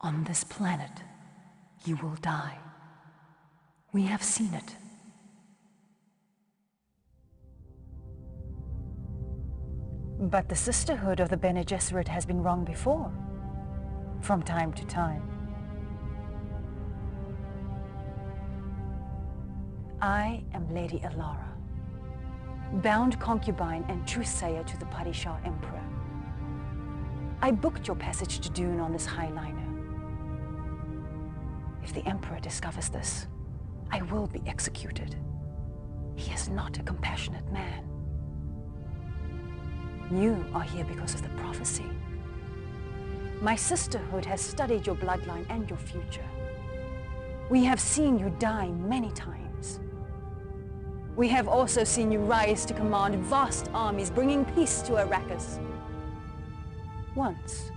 On this planet, you will die. We have seen it. But the Sisterhood of the Bene Gesserit has been wrong before, from time to time. I am Lady Alara, bound concubine and truthsayer to the Padishah Emperor. I booked your passage to Dune on this highliner. If the Emperor discovers this, I will be executed. He is not a compassionate man. You are here because of the prophecy. My sisterhood has studied your bloodline and your future. We have seen you die many times. We have also seen you rise to command vast armies, bringing peace to Arrakis. Once.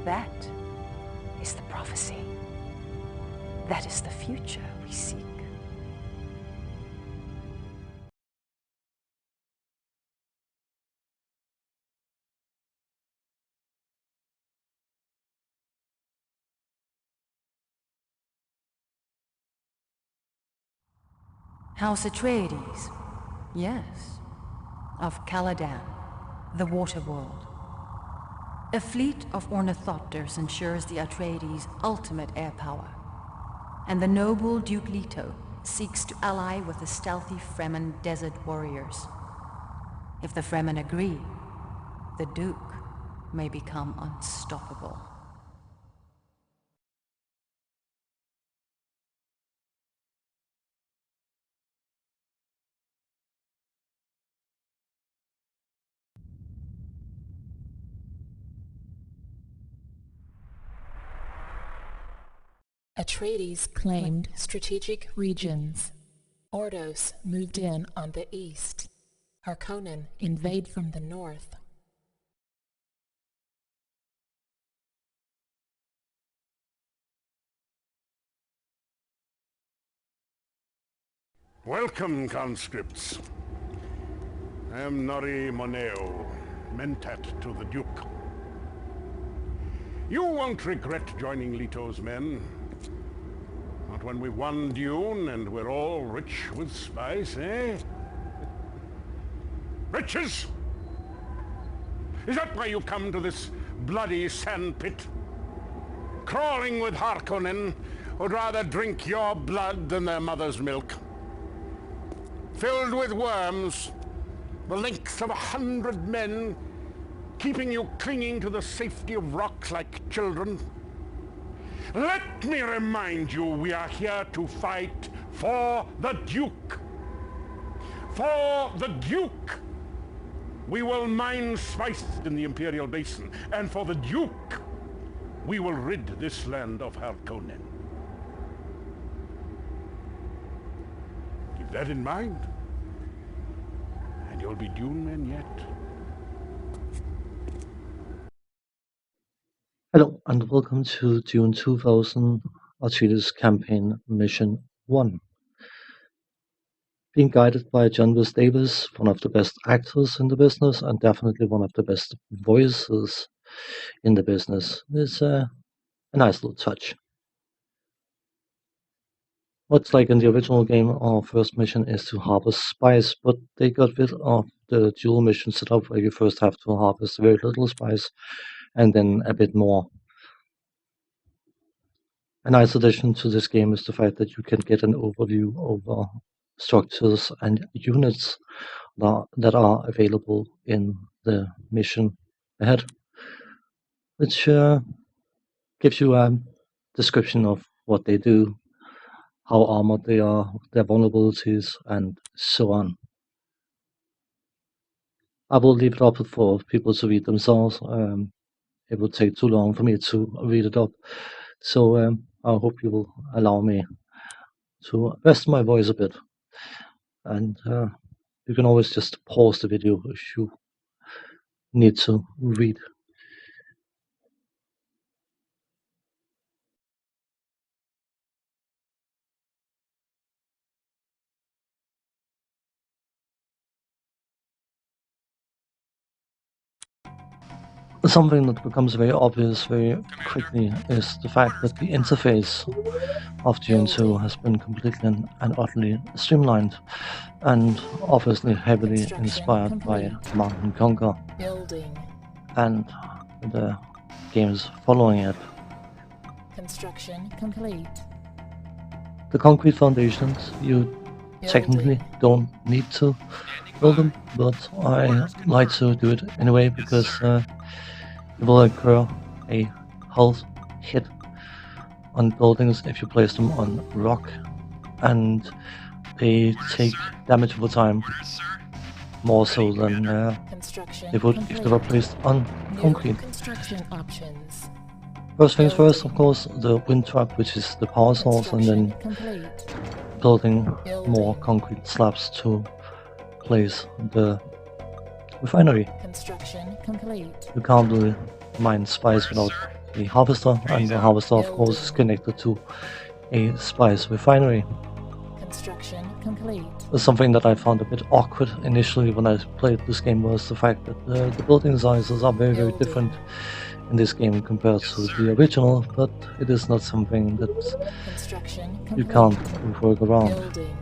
That is the prophecy. That is the future we seek. House Atreides, yes, of Caladan, the water world. A fleet of ornithopters ensures the Atreides' ultimate air power, and the noble Duke Leto seeks to ally with the stealthy Fremen desert warriors. If the Fremen agree, the Duke may become unstoppable. Atreides claimed strategic regions. Ordos moved in on the east. Harkonnen invade from the north. Welcome, conscripts. I am Nori Moneo, Mentat to the Duke. You won't regret joining Leto's men. Not when we won Dune and we're all rich with spice, eh? Riches? Is that why you come to this bloody sandpit? Crawling with Harkonnen who'd rather drink your blood than their mother's milk. Filled with worms, the length of 100 men, keeping you clinging to the safety of rocks like children. Let me remind you, we are here to fight for the Duke. For the Duke! We will mine spice in the Imperial Basin, and for the Duke, we will rid this land of Harkonnen. Keep that in mind, and you'll be Dune men yet. Hello and welcome to Dune 2000 Atreides Campaign Mission 1. Being guided by John Rhys Davis, one of the best actors in the business and definitely one of the best voices in the business, is a nice little touch. What's like in the original game, our first mission is to harvest spice, but they got rid of the dual mission setup where you first have to harvest very little spice and then a bit more. A nice addition to this game is the fact that you can get an overview over structures and units that are available in the mission ahead, which gives you a description of what they do, how armored they are, their vulnerabilities, and so on. I will leave it up for people to read themselves. It would take too long for me to read it up, so I hope you will allow me to rest my voice a bit. And you can always just pause the video if you need to read. Something that becomes very obvious very quickly is the fact that the interface of Dune 2 has been completely and utterly streamlined, and obviously heavily inspired by Command and Conquer Building. and the games following it. Construction complete. The concrete foundations, you technically don't need to build them, but I like to do it anyway because you will incur a health hit on buildings if you place them on rock, and they take damage over time, more so than they would if they were placed on concrete. Construction options. First things first, of course, the wind trap, which is the power source, and then building more concrete slabs to place the refinery. Construction complete. You can't really mine spice without a harvester, and the harvester, of course, is connected to a spice refinery. Construction complete. Something that I found a bit awkward initially when I played this game was the fact that the building sizes are very, very different in this game compared to the original, but it is not something that you can't work around. Building.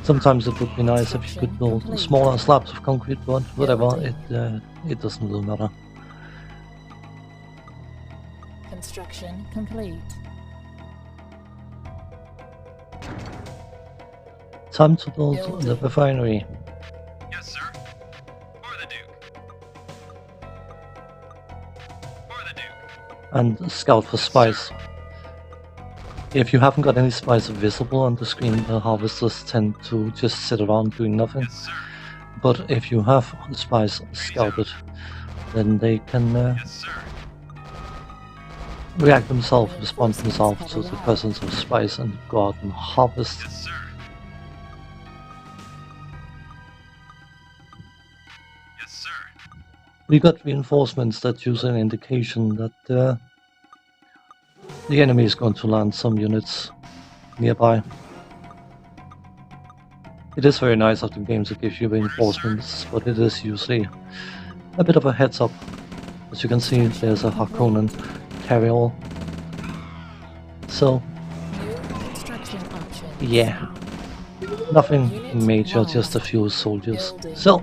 Sometimes it would be nice if you could build smaller slabs of concrete, but whatever, it doesn't really matter. Construction complete. Time to build the refinery. Yes, sir. For the Duke. For the Duke. And scout for spice. If you haven't got any spice visible on the screen, the harvesters tend to just sit around doing nothing. Yes, sir. But if you have the spice scouted, then they can Yes, sir. react themselves, respond themselves to the presence of spice, and go out and harvest. Yes, sir. Yes, sir. We got reinforcements that use an indication that the enemy is going to land some units nearby. It is very nice of the game to give you reinforcements, but it is usually a bit of a heads up. As you can see, there's a Harkonnen carry-all. So, New construction options. yeah, nothing major, just a few soldiers. So,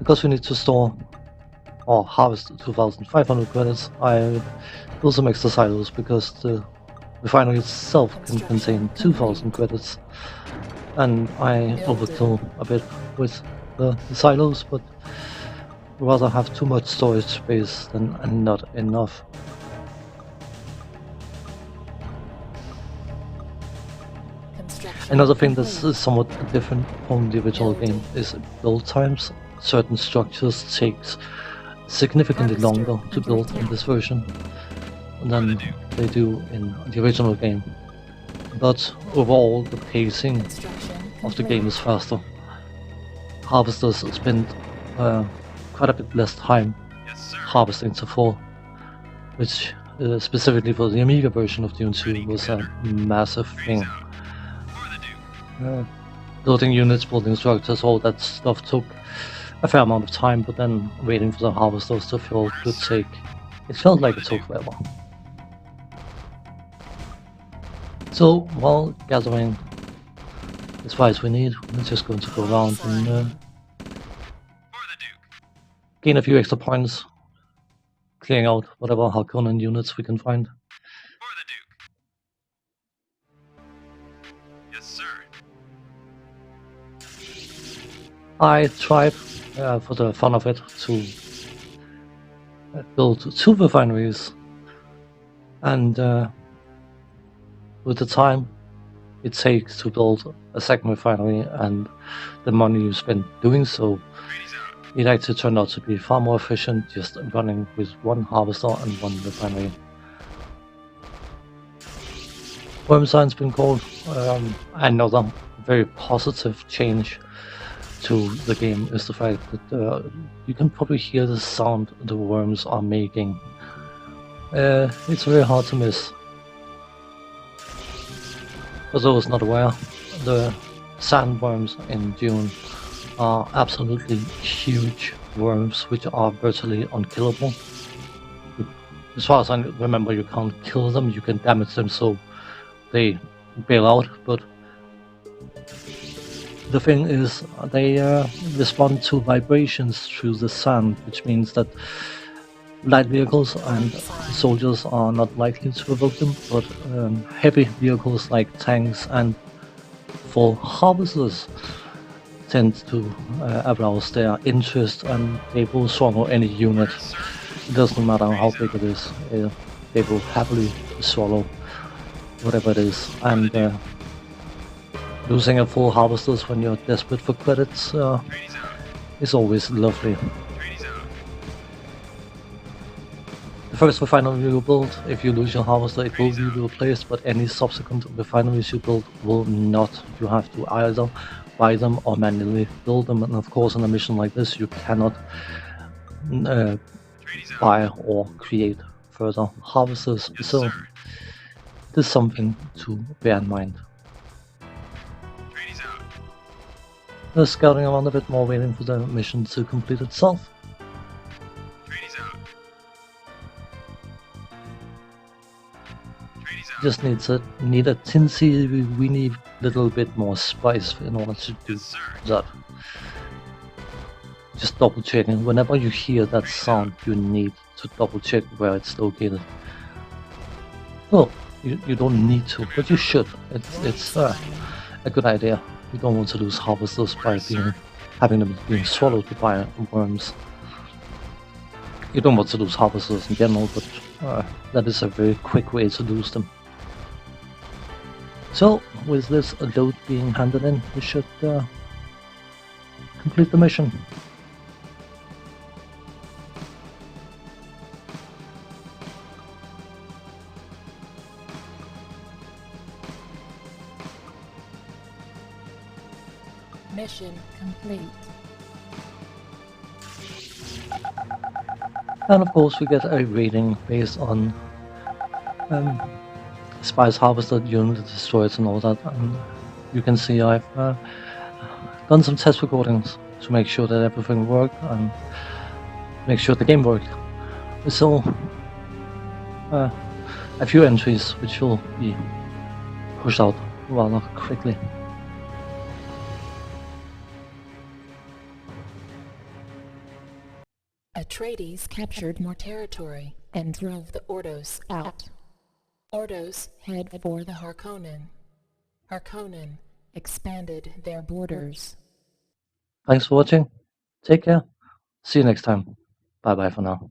because we need to store or harvest 2,500 credits, I built some extra silos because the refinery itself can contain 2,000 credits, and I overkill a bit with the silos, but rather have too much storage space than not enough. Another thing that's somewhat different from the original game is build times. Certain structures takes significantly longer to build in this version than they do in the original game. But overall, the pacing of the game is faster. Harvesters spend quite a bit less time Yes, sir. harvesting to fall, which specifically for the Amiga version of Dune 2 was a massive thing. For the Duke. Building units, building structures, all that stuff took a fair amount of time, but then waiting for the harvesters to fill could take... It felt like it took forever. So, while gathering the spice we need, we're just going to go around and For the Duke. gain a few extra points, clearing out whatever Harkonnen units we can find. For the Duke. Yes, sir. I tried, for the fun of it, to build 2 refineries, and with the time it takes to build a second refinery and the money you spend doing so, Atreides out. it actually turned out to be far more efficient just running with 1 harvester and 1 refinery. Wormsign's been called another very positive change to the game is the fact that you can probably hear the sound the worms are making. It's very hard to miss. For those not aware, the sandworms in Dune are absolutely huge worms which are virtually unkillable. As far as I remember, you can't kill them, you can damage them so they bail out, but the thing is, they respond to vibrations through the sand, which means that light vehicles and soldiers are not likely to evoke them, but heavy vehicles like tanks and full harvesters tend to arouse their interest, and they will swallow any unit. It doesn't matter how big it is, they will happily swallow whatever it is. And losing a full harvesters when you're desperate for credits is always lovely. The first refinery you build, if you lose your harvester, it will be replaced, but any subsequent refineries you build will not. You have to either buy them or manually build them, and of course in a mission like this you cannot buy or create further harvesters, so it is something to bear in mind. Just scouting around a bit more, waiting for the mission to complete itself. Just need a tinsy weeny little bit more spice in order to do that. Just double checking. Whenever you hear that sound, you need to double check where it's located. Well, you don't need to, but you should. It's a good idea. You don't want to lose harvesters by having them being swallowed by worms. You don't want to lose harvesters in general, but that is a very quick way to lose them. So, with this load being handed in, we should complete the mission. Mission complete. And of course we get a rating based on spice harvested, unit destroyed and all that, and you can see I've done some test recordings to make sure that everything worked and make sure the game worked. So a few entries which will be pushed out rather quickly. Atreides captured more territory and drove the Ordos out. Ordos head for the Harkonnen. Harkonnen expanded their borders. Thanks for watching. Take care. See you next time. Bye bye for now.